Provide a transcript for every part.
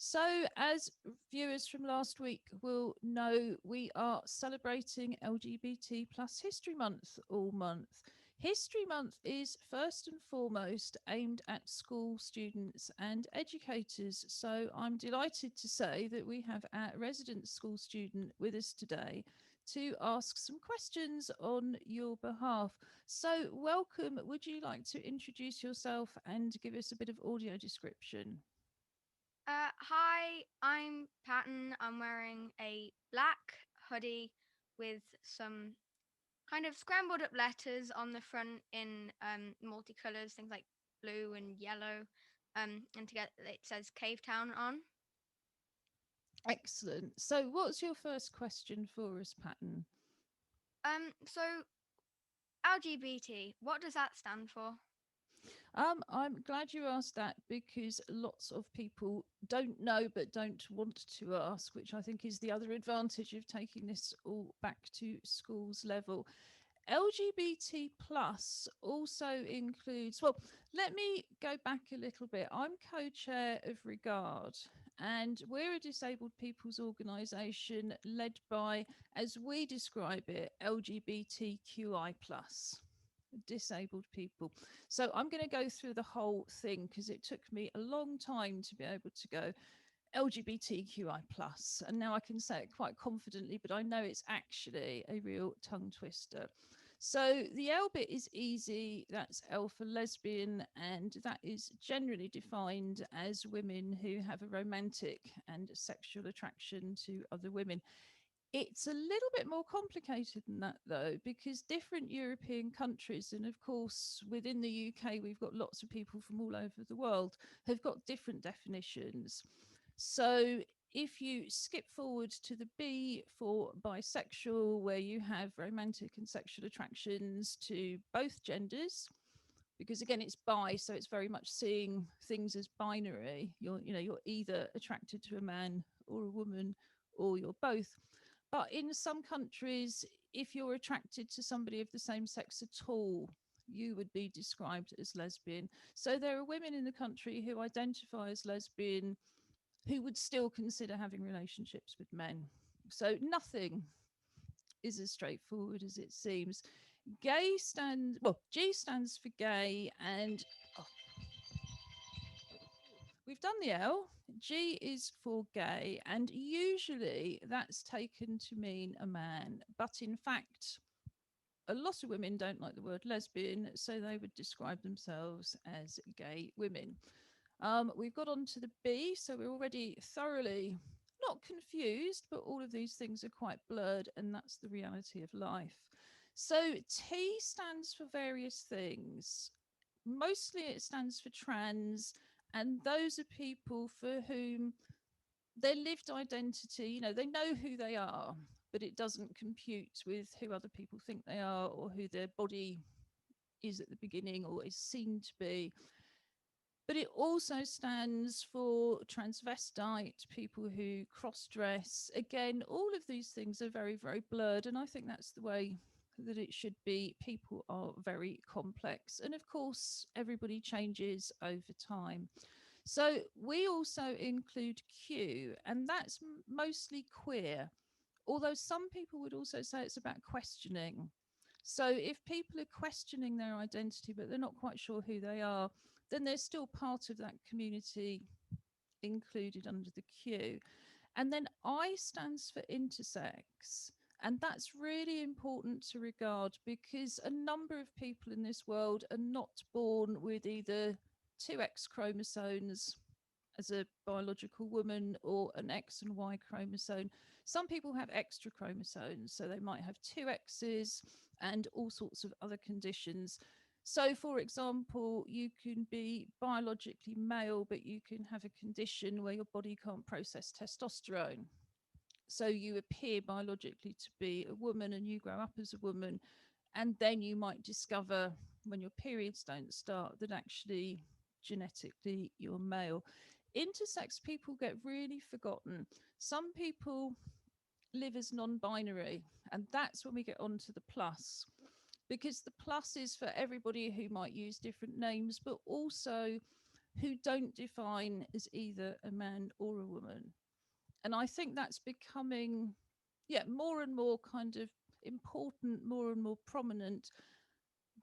So, as viewers from last week will know, we are celebrating LGBT plus History Month all month. History Month is first and foremost aimed at school students and educators. So, I'm delighted to say that we have our resident school student with us today to ask some questions on your behalf. So, welcome. Would you like to introduce yourself and give us a bit of audio description? Hi, I'm Patton. I'm wearing a black hoodie with some kind of scrambled up letters on the front in multicolours, things like blue and yellow. And to get it says Cave Town on. Excellent. So, what's your first question for us, Patton? So LGBT, what does that stand for? I'm glad you asked that because lots of people don't know but don't want to ask, which I think is the other advantage of taking this all back to schools level. LGBT plus also includes, well, let me go back a little bit. I'm co-chair of Regard, and we're a disabled people's organisation led by, as we describe it, LGBTQI plus disabled people. So I'm going to go through the whole thing because it took me a long time to be able to go LGBTQI plus, and now I can say it quite confidently, but I know it's actually a real tongue twister. So the L bit is easy. That's L for lesbian, and that is generally defined as women who have a romantic and sexual attraction to other women. It's a little bit more complicated than that, though, because different European countries, and of course within the UK, we've got lots of people from all over the world, have got different definitions. So if you skip forward to the B for bisexual, where you have romantic and sexual attractions to both genders, because again it's bi, so it's very much seeing things as binary. You're either attracted to a man or a woman, or you're both. But in some countries, if you're attracted to somebody of the same sex at all, you would be described as lesbian. So there are women in the country who identify as lesbian who would still consider having relationships with men. So nothing is as straightforward as it seems. Gay stands, well, G stands for gay, and oh, we've done the L. G is for gay, and usually that's taken to mean a man. But in fact, a lot of women don't like the word lesbian, so they would describe themselves as gay women. We've got on to the B, so we're already thoroughly not confused, but all of these things are quite blurred, and that's the reality of life. So T stands for various things. Mostly it stands for trans, and those are people for whom their lived identity, they know who they are, but it doesn't compute with who other people think they are or who their body is at the beginning or is seen to be. But it also stands for transvestite, people who cross dress. Again, all of these things are very, very blurred. And I think that's the way that it should be. People are very complex. And of course, everybody changes over time. So we also include Q, and that's mostly queer. Although some people would also say it's about questioning. So if people are questioning their identity, but they're not quite sure who they are, then they're still part of that community included under the Q. And then I stands for intersex. And that's really important to regard because a number of people in this world are not born with either two X chromosomes as a biological woman or an X and Y chromosome. Some people have extra chromosomes, so they might have two X's and all sorts of other conditions. So, for example, you can be biologically male, but you can have a condition where your body can't process testosterone. So, you appear biologically to be a woman and you grow up as a woman. And then you might discover when your periods don't start that actually genetically you're male. Intersex people get really forgotten. Some people live as non binary, and that's when we get on to the plus, because the plus is for everybody who might use different names, but also who don't define as either a man or a woman. And I think that's becoming, yeah, more and more kind of important, more and more prominent.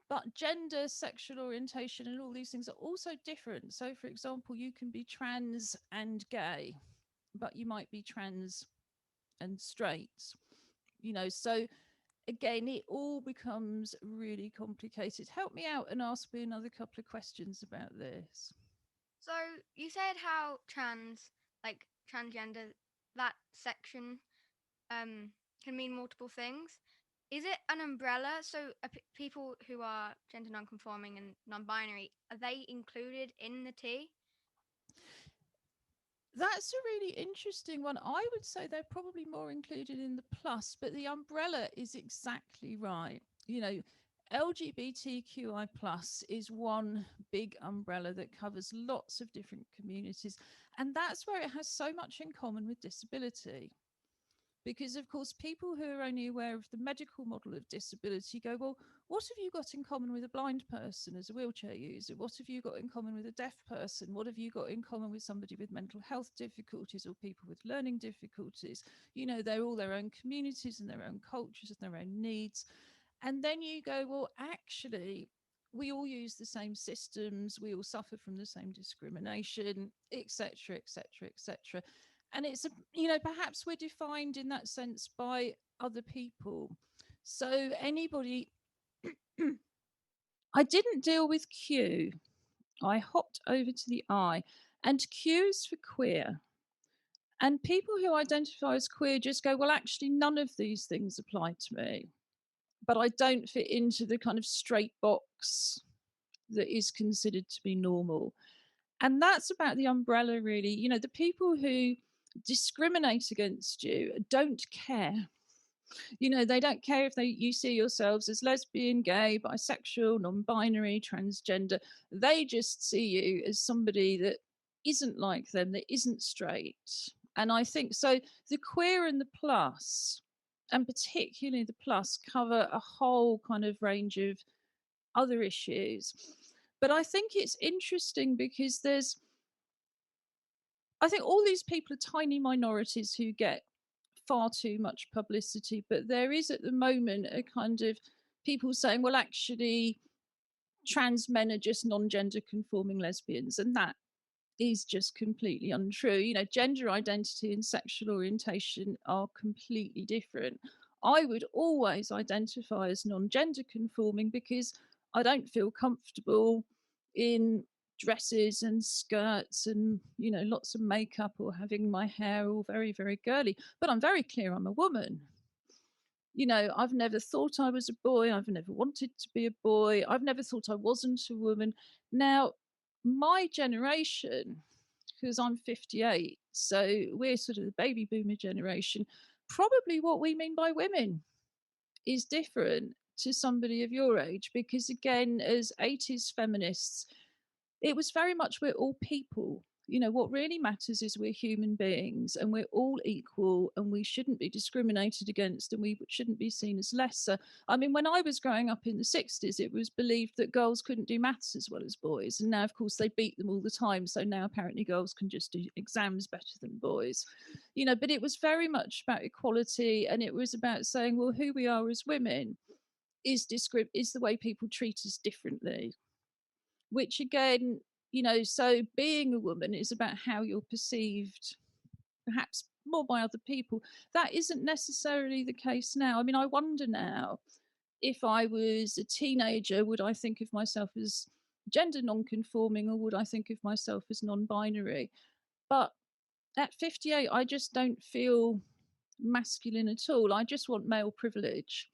But gender, sexual orientation, and all these things are also different. So, for example, you can be trans and gay, but you might be trans and straight, so again, it all becomes really complicated. Help me out and ask me another couple of questions about this. So you said how like transgender, that section um can mean multiple things. Is it an umbrella? So people who are gender non-conforming and non-binary, are they included in the T? That's a really interesting one. I would say they're probably more included in the plus, but the umbrella is exactly right. LGBTQI plus is one big umbrella that covers lots of different communities. And that's where it has so much in common with disability. Because, of course, people who are only aware of the medical model of disability go, well, what have you got in common with a blind person as a wheelchair user? What have you got in common with a deaf person? What have you got in common with somebody with mental health difficulties or people with learning difficulties? They're all their own communities and their own cultures and their own needs. And then you go, well, actually, we all use the same systems, we all suffer from the same discrimination, etc., etc., etc. And it's perhaps we're defined in that sense by other people. So anybody I didn't deal with Q. I hopped over to the I, and Q is for queer. And people who identify as queer just go, well, actually, none of these things apply to me, but I don't fit into the kind of straight box that is considered to be normal. And that's about the umbrella, really. The people who discriminate against you don't care. They don't care if you see yourselves as lesbian, gay, bisexual, non-binary, transgender. They just see you as somebody that isn't like them, that isn't straight. And I think so the queer and the plus, and particularly the plus, cover a whole kind of range of other issues. But I think it's interesting because I think all these people are tiny minorities who get far too much publicity, but there is at the moment a kind of people saying, well, actually, trans men are just non-gender conforming lesbians, and that is just completely untrue. Gender identity and sexual orientation are completely different. I would always identify as non-gender conforming because I don't feel comfortable in dresses and skirts and lots of makeup or having my hair all very, very girly. But I'm very clear I'm a woman. I've never thought I was a boy. I've never wanted to be a boy. I've never thought I wasn't a woman. Now, my generation, because I'm 58, so we're sort of the baby boomer generation, probably what we mean by women is different to somebody of your age, because again, as 80s feminists, it was very much we're all people. What really matters is we're human beings and we're all equal and we shouldn't be discriminated against and we shouldn't be seen as lesser. I mean, when I was growing up in the 60s, it was believed that girls couldn't do maths as well as boys. And now, of course, they beat them all the time. So now apparently girls can just do exams better than boys. But it was very much about equality, and it was about saying, well, who we are as women is the way people treat us differently, which again, so being a woman is about how you're perceived, perhaps more by other people. That isn't necessarily the case now. I mean, I wonder now, if I was a teenager, would I think of myself as gender non-conforming or would I think of myself as non-binary? But at 58, I just don't feel masculine at all. I just want male privilege.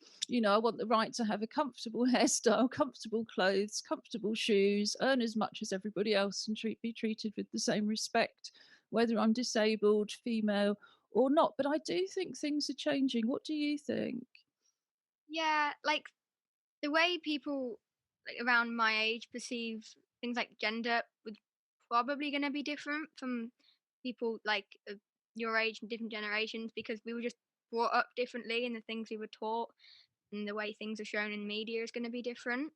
I want the right to have a comfortable hairstyle, comfortable clothes, comfortable shoes, earn as much as everybody else, and be treated with the same respect, whether I'm disabled, female, or not. But I do think things are changing. What do you think? Yeah, like the way people like around my age perceive things like gender was probably going to be different from people like your age and different generations, because we were just brought up differently and the things we were taught and the way things are shown in media is going to be different.